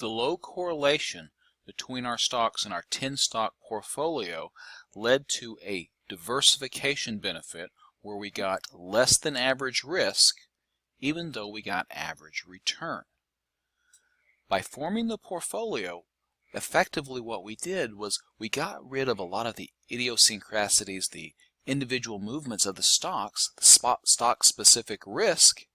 The low correlation between our stocks and our 10-stock portfolio led to a diversification benefit where we got less than average risk even though we got average return. By forming the portfolio, effectively what we did was we got rid of a lot of the idiosyncrasies, the individual movements of the stocks, the stock-specific risk,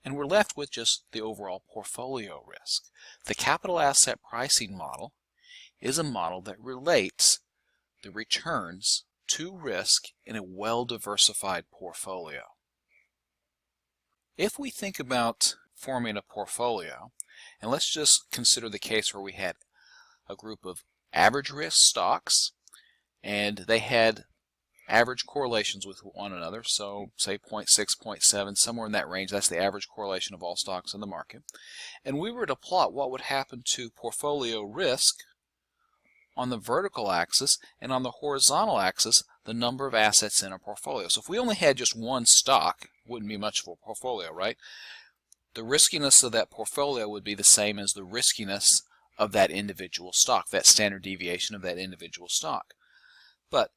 and we're left with just the overall portfolio risk. The capital asset pricing model is a model that relates the returns to risk in a well-diversified portfolio. If we think about forming a portfolio, and let's just consider the case where we had a group of average risk stocks and they had average correlations with one another, so say 0.6, 0.7, somewhere in that range. That's the average correlation of all stocks in the market. And we were to plot what would happen to portfolio risk on the vertical axis, and on the horizontal axis the number of assets in a portfolio. So if we only had just one stock, it wouldn't be much of a portfolio, right? The riskiness of that portfolio would be the same as the riskiness of that individual stock, that standard deviation of that individual stock. But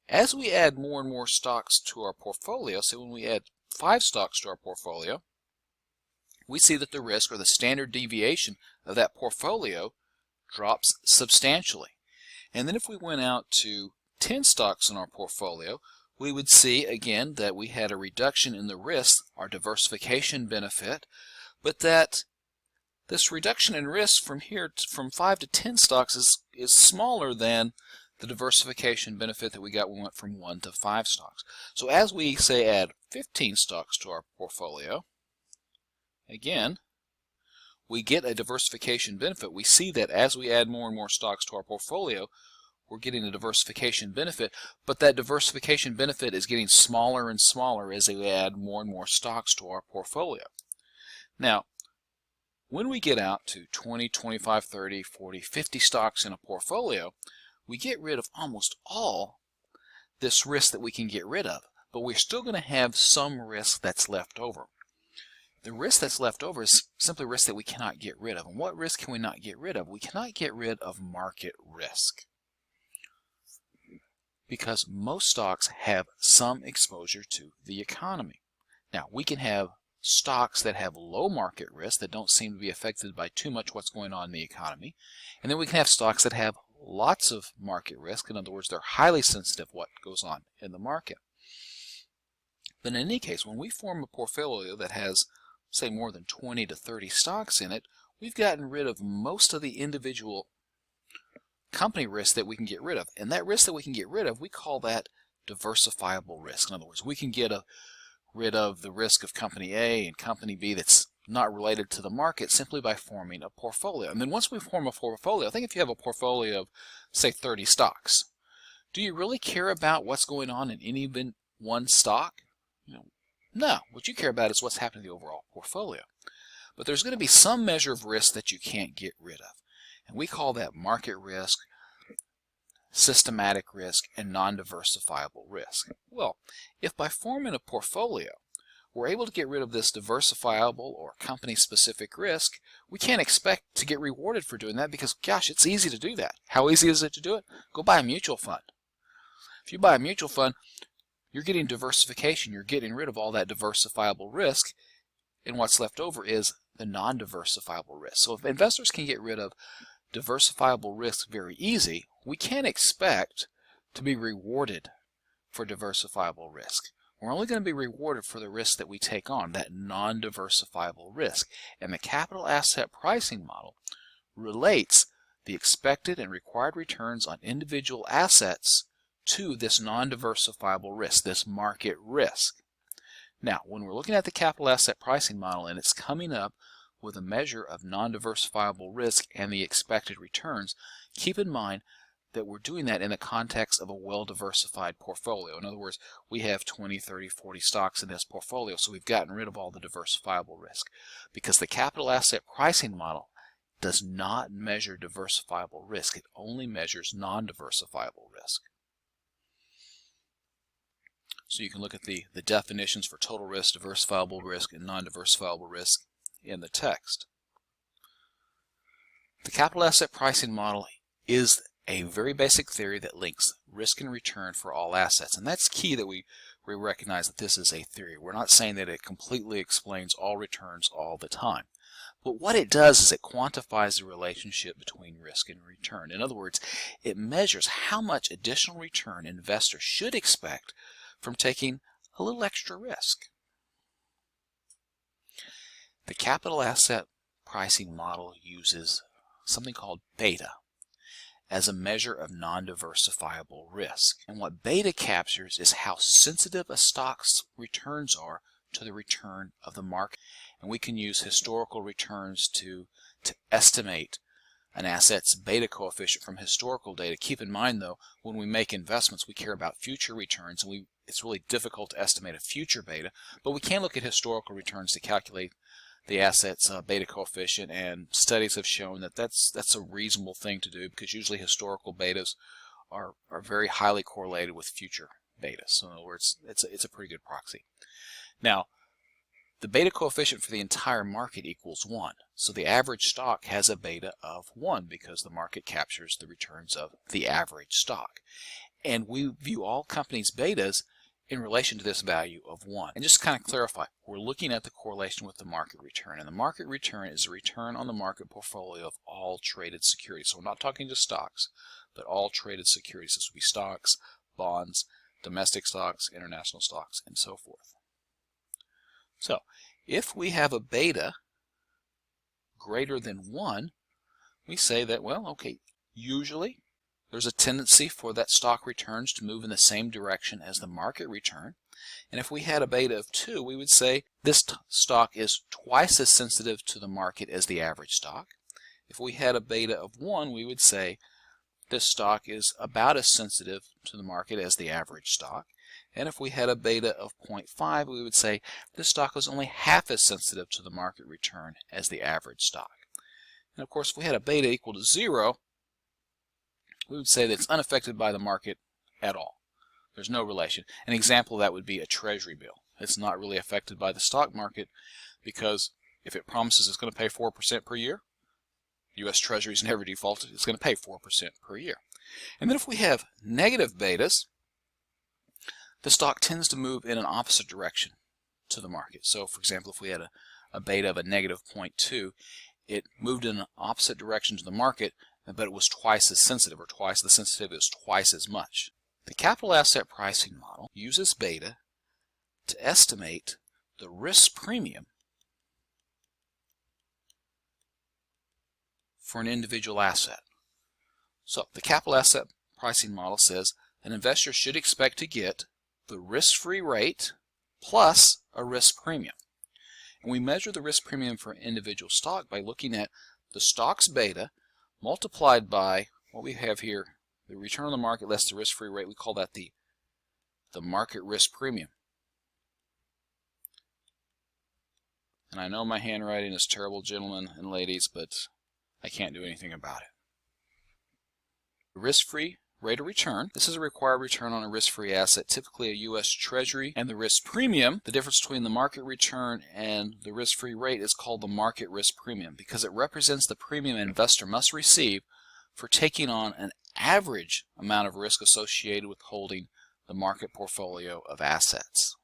as we add more and more stocks to our portfolio, so when we add 5 stocks to our portfolio, we see that the risk or the standard deviation of that portfolio drops substantially. And then if we went out to 10 stocks in our portfolio, we would see again that we had a reduction in the risk, our diversification benefit, but that this reduction in risk from 5 to 10 stocks is smaller than the diversification benefit that we got when we went from 1 to 5 stocks. So as we say add 15 stocks to our portfolio, again we get a diversification benefit. We see that as we add more and more stocks to our portfolio, we're getting a diversification benefit, but that diversification benefit is getting smaller and smaller as we add more and more stocks to our portfolio. Now, when we get out to 20, 25, 30, 40, 50 stocks in a portfolio, we get rid of almost all this risk that we can get rid of, but we're still going to have some risk that's left over. The risk that's left over is simply risk that we cannot get rid of. And what risk can we not get rid of? We cannot get rid of market risk, because most stocks have some exposure to the economy. Now, we can have stocks that have low market risk that don't seem to be affected by too much what's going on in the economy, and then we can have stocks that have lots of market risk. In other words, they're highly sensitive to what goes on in the market. But in any case, when we form a portfolio that has, say, more than 20 to 30 stocks in it, we've gotten rid of most of the individual company risk that we can get rid of. And that risk that we can get rid of, we call that diversifiable risk. In other words, we can get rid of the risk of company A and company B that's not related to the market simply by forming a portfolio. And then once we form a portfolio, I think if you have a portfolio of, say, 30 stocks, do you really care about what's going on in any one stock? No. What you care about is what's happening to the overall portfolio. But there's going to be some measure of risk that you can't get rid of. And we call that market risk, systematic risk, and non-diversifiable risk. Well, if by forming a portfolio we're able to get rid of this diversifiable or company-specific risk, we can't expect to get rewarded for doing that because, gosh, it's easy to do that. How easy is it to do it? Go buy a mutual fund. If you buy a mutual fund, you're getting diversification. You're getting rid of all that diversifiable risk, and what's left over is the non-diversifiable risk. So if investors can get rid of diversifiable risk very easy, we can't expect to be rewarded for diversifiable risk. We're only going to be rewarded for the risk that we take on, that non-diversifiable risk. And the capital asset pricing model relates the expected and required returns on individual assets to this non-diversifiable risk, this market risk. Now, when we're looking at the capital asset pricing model and it's coming up with a measure of non-diversifiable risk and the expected returns, keep in mind that we're doing that in the context of a well-diversified portfolio. In other words, we have 20, 30, 40 stocks in this portfolio, so we've gotten rid of all the diversifiable risk. Because the capital asset pricing model does not measure diversifiable risk. It only measures non-diversifiable risk. So you can look at the definitions for total risk, diversifiable risk, and non-diversifiable risk in the text. capital asset pricing model is a very basic theory that links risk and return for all assets. And that's key that we recognize that this is a theory. We're not saying that it completely explains all returns all the time. But what it does is it quantifies the relationship between risk and return. In other words, it measures how much additional return investors should expect from taking a little extra risk. The capital asset pricing model uses something called beta as a measure of non-diversifiable risk. And what beta captures is how sensitive a stock's returns are to the return of the market. And we can use historical returns to estimate an asset's beta coefficient from historical data. Keep in mind though, when we make investments we care about future returns, and it's really difficult to estimate a future beta, but we can look at historical returns to calculate the asset's beta coefficient, and studies have shown that that's a reasonable thing to do, because usually historical betas are very highly correlated with future betas. So in other words, it's a pretty good proxy. Now, the beta coefficient for the entire market equals 1. So the average stock has a beta of 1 because the market captures the returns of the average stock. And we view all companies' betas in relation to this value of 1. And just to kind of clarify, we're looking at the correlation with the market return. And the market return is the return on the market portfolio of all traded securities. So we're not talking just stocks, but all traded securities. This would be stocks, bonds, domestic stocks, international stocks, and so forth. So if we have a beta greater than 1, we say that, well, okay, usually there's a tendency for that stock returns to move in the same direction as the market return. And if we had a beta of 2, we would say this stock is twice as sensitive to the market as the average stock. If we had a beta of 1, we would say this stock is about as sensitive to the market as the average stock. And if we had a beta of 0.5, we would say this stock is only half as sensitive to the market return as the average stock. And of course, if we had a beta equal to 0, we would say that it's unaffected by the market at all. There's no relation. An example of that would be a treasury bill. It's not really affected by the stock market, because if it promises it's going to pay 4% per year, U.S. Treasuries never defaulted, it's going to pay 4% per year. And then if we have negative betas, the stock tends to move in an opposite direction to the market. So for example, if we had a beta of a negative 0.2, it moved in an opposite direction to the market, but it was twice as sensitive, or twice the sensitivity is twice as much. The capital asset pricing model uses beta to estimate the risk premium for an individual asset. So the capital asset pricing model says an investor should expect to get the risk-free rate plus a risk premium. And we measure the risk premium for an individual stock by looking at the stock's beta multiplied by what we have here, the return on the market less the risk-free rate. We call that the market risk premium. And I know my handwriting is terrible, gentlemen and ladies, but I can't do anything about it. The risk-free rate of return. This is a required return on a risk-free asset, typically a U.S. Treasury, and the risk premium, the difference between the market return and the risk-free rate, is called the market risk premium because it represents the premium an investor must receive for taking on an average amount of risk associated with holding the market portfolio of assets.